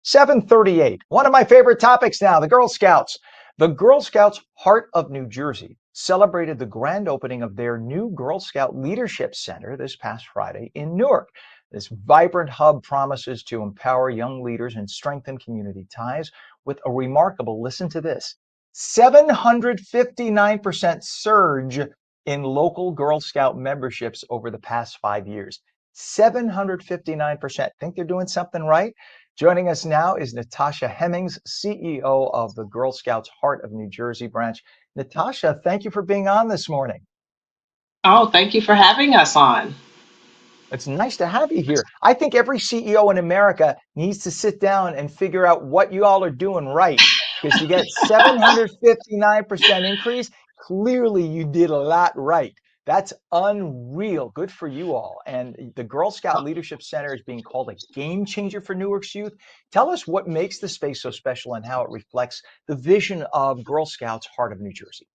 738. One of my favorite topics now, the Girl Scouts. The Girl Scouts Heart of New Jersey celebrated the grand opening of their new Girl Scout Leadership Center this past Friday in Newark. This vibrant hub promises to empower young leaders and strengthen community ties with a remarkable, listen to this, 759% surge in local Girl Scout memberships over the past 5 years. 759%. Think they're doing something right? Joining us now is Natasha Hemmings, CEO of the Girl Scouts Heart of New Jersey branch. Natasha, thank you for being on this morning. Oh, thank you for having us on. It's nice to have you here. I think every CEO in America needs to sit down and figure out what you all are doing right because you get 759% increase. Clearly, you did a lot right. That's unreal. Good for you all. And the Girl Scout Leadership Center is being called a game changer for Newark's youth. Tell us what makes the space so special and how it reflects the vision of Girl Scouts Heart of New Jersey.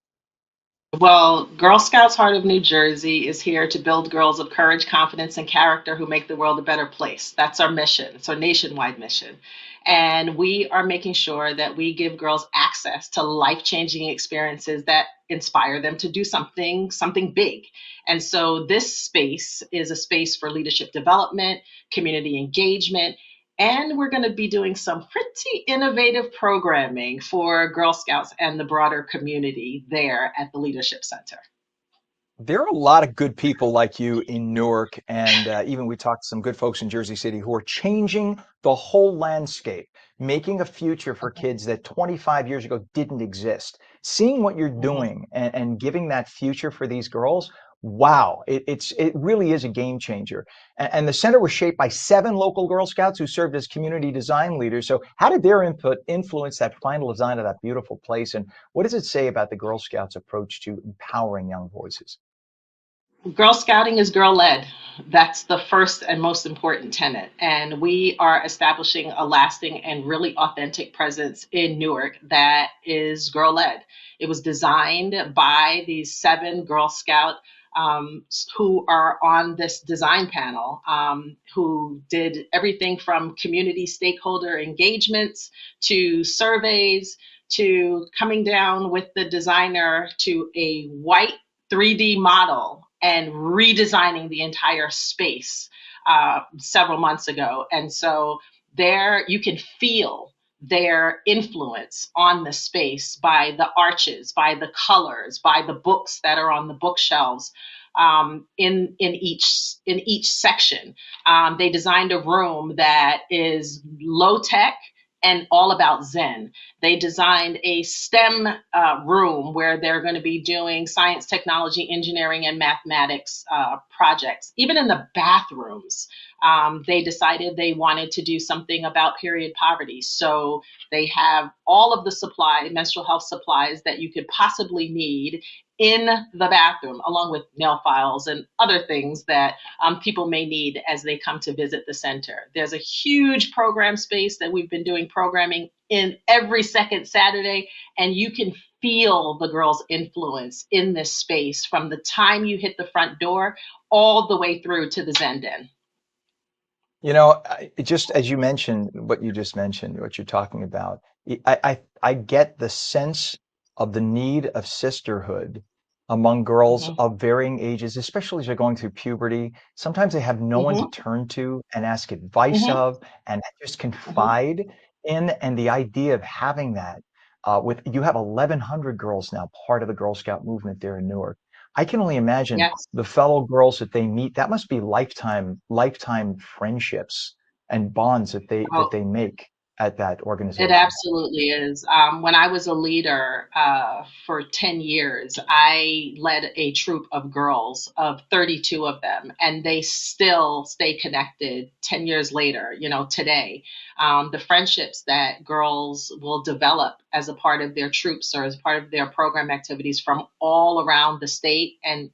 Well, Girl Scouts Heart of New Jersey is here to build girls of courage, confidence, and character who make the world a better place. That's our mission. It's our nationwide mission. And we are making sure that we give girls access to life-changing experiences that inspire them to do something big. And so this space is a space for leadership development, community engagement, and we're going to be doing some pretty innovative programming for Girl Scouts and the broader community there at the Leadership Center. There are a lot of good people like you in Newark, and even we talked to some good folks in Jersey City who are changing the whole landscape, making a future for kids that 25 years ago didn't exist. Seeing what you're Mhm. doing and giving that future for these girls, wow, it really is a game changer. And the center was shaped by 7 local Girl Scouts who served as community design leaders. So how did their input influence that final design of that beautiful place? And what does it say about the Girl Scouts' approach to empowering young voices? Girl Scouting is girl led. That's the first and most important tenet. And we are establishing a lasting and really authentic presence in Newark that is girl led. It was designed by these 7 Girl Scout who are on this design panel, who did everything from community stakeholder engagements to surveys to coming down with the designer to a white 3D model and redesigning the entire space several months ago. And so there you can feel their influence on the space by the arches, by the colors, by the books that are on the bookshelves in each section. They designed a room that is low tech and all about Zen. They designed a STEM room where they're going to be doing science, technology, engineering, and mathematics projects. Even in the bathrooms, they decided they wanted to do something about period poverty. So they have all of the menstrual health supplies that you could possibly need in the bathroom, along with nail files and other things that people may need as they come to visit the center. There's a huge program space that we've been doing programming in every second Saturday, and you can feel the girls' influence in this space from the time you hit the front door all the way through to the Zen Den. Just as you mentioned, what you just mentioned, what you're talking about, I get the sense of the need of sisterhood among girls Mhm. of varying ages, especially as they're going through puberty. Sometimes they have no one to Mhm. turn to and ask advice Mhm. of and just Mhm. confide in. And the idea of having that with you have 1,100 girls now part of the Girl Scout movement there in Newark. I can only imagine Yes. the fellow girls that they meet. That must be lifetime friendships and bonds that they make at that It organization. absolutely is. When I was a leader for 10 years, I led a troop of girls, of 32 of them, and they still stay connected 10 years later, today. The friendships that girls will develop as a part of their troops or as part of their program activities from all around the state and,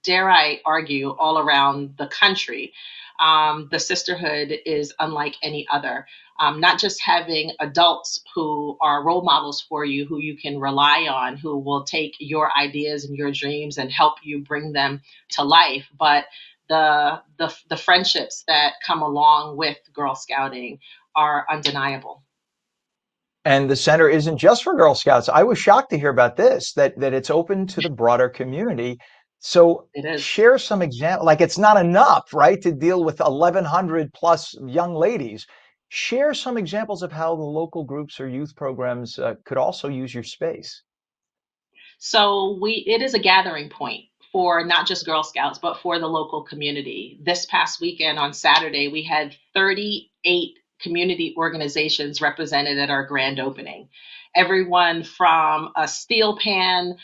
dare I argue, all around the country. The sisterhood is unlike any other. Not just having adults who are role models for you, who you can rely on, who will take your ideas and your dreams and help you bring them to life, but the friendships that come along with Girl Scouting are undeniable. And the center isn't just for Girl Scouts. I was shocked to hear about this, that it's open to the broader community. So It is. share some example, like it's not enough, right, to deal with 1,100 plus young ladies. Share some examples of how the local groups or youth programs could also use your space. So it is a gathering point for not just Girl Scouts, but for the local community. This past weekend on Saturday, we had 38 community organizations represented at our grand opening. Everyone from a steel pan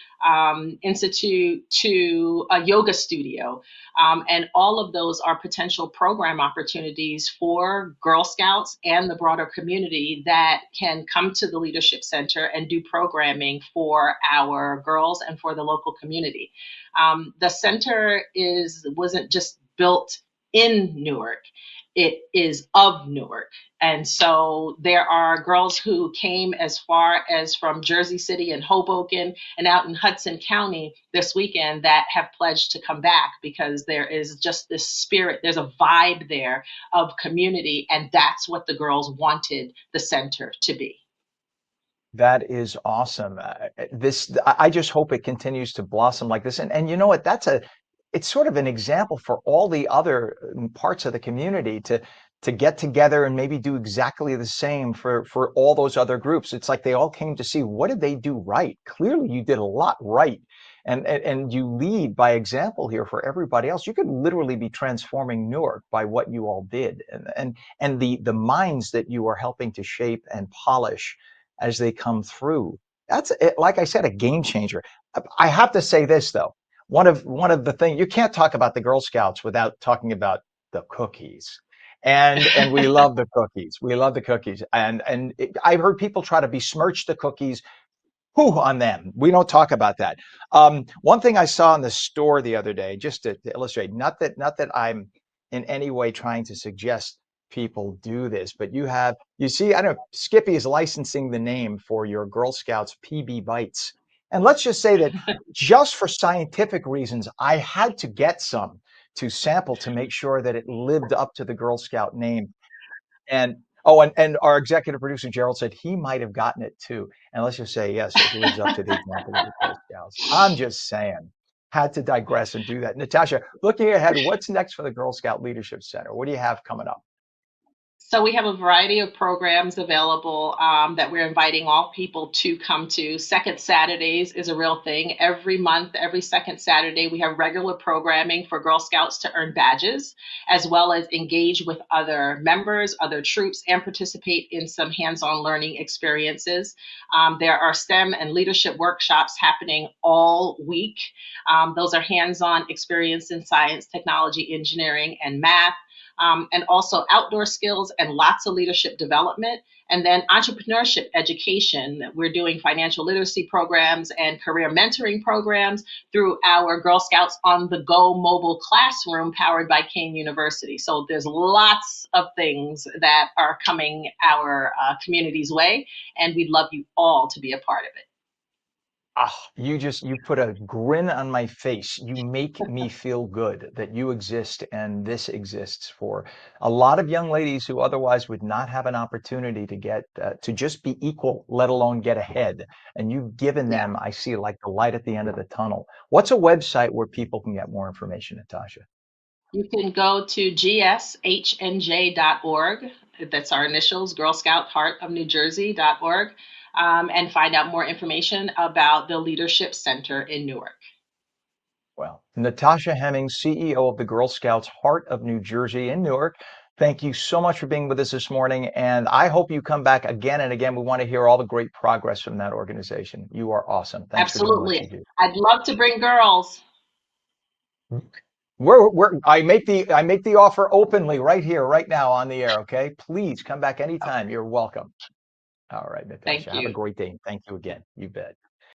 institute to a yoga studio. And all of those are potential program opportunities for Girl Scouts and the broader community that can come to the Leadership Center and do programming for our girls and for the local community. The center wasn't just built in Newark. It is of Newark. And so there are girls who came as far as from Jersey City and Hoboken and out in Hudson County this weekend that have pledged to come back because there is just this spirit, there's a vibe there of community, and that's what the girls wanted the center to be. That is awesome. I just hope it continues to blossom like this. And you know what? It's sort of an example for all the other parts of the community to get together and maybe do exactly the same for all those other groups. It's like they all came to see, what did they do right? Clearly, you did a lot right. And you lead by example here for everybody else. You could literally be transforming Newark by what you all did, and the minds that you are helping to shape and polish as they come through. That's it, like I said, a game changer. I have to say this though. One of the things, you can't talk about the Girl Scouts without talking about the cookies. And we love the cookies. We love the cookies. I've heard people try to besmirch the cookies. Whew, on them. We don't talk about that. One thing I saw in the store the other day, just to illustrate, not that I'm in any way trying to suggest people do this, but you see, I don't know, Skippy is licensing the name for your Girl Scouts PB Bites. And let's just say that just for scientific reasons, I had to get some to sample to make sure that it lived up to the Girl Scout name. And and our executive producer Gerald said he might have gotten it too. And let's just say, yes, it lives up to the example of the Girl Scouts. I'm just saying, had to digress and do that. Natasha, looking ahead, what's next for the Girl Scout Leadership Center? What do you have coming up? So we have a variety of programs available that we're inviting all people to come to. Second Saturdays is a real thing. Every month, every second Saturday, we have regular programming for Girl Scouts to earn badges, as well as engage with other members, other troops, and participate in some hands-on learning experiences. There are STEM and leadership workshops happening all week. Those are hands-on experience in science, technology, engineering, and math. And also outdoor skills and lots of leadership development. And then entrepreneurship education. We're doing financial literacy programs and career mentoring programs through our Girl Scouts on the Go mobile classroom powered by King University. So there's lots of things that are coming our community's way, and we'd love you all to be a part of it. Ah, you put a grin on my face. You make me feel good that you exist and this exists for a lot of young ladies who otherwise would not have an opportunity to get to just be equal, let alone get ahead. And you've given Yeah. them, I see, like the light at the end of the tunnel. What's a website where people can get more information, Natasha? You can go to gshnj.org. That's our initials, Girl Scout Heart of New Jersey.org, and find out more information about the Leadership Center in Newark. Well, Natasha Hemming, CEO of the Girl Scouts Heart of New Jersey in Newark. Thank you so much for being with us this morning. And I hope you come back again and again. We want to hear all the great progress from that organization. You are awesome. Thanks for doing what Absolutely. you do. I'd love to bring girls. I make the offer openly right here, right now on the air. Okay. Please come back anytime. Okay. You're welcome. All right, Thank Natasha. Have a you. great day. Thank you again. You bet.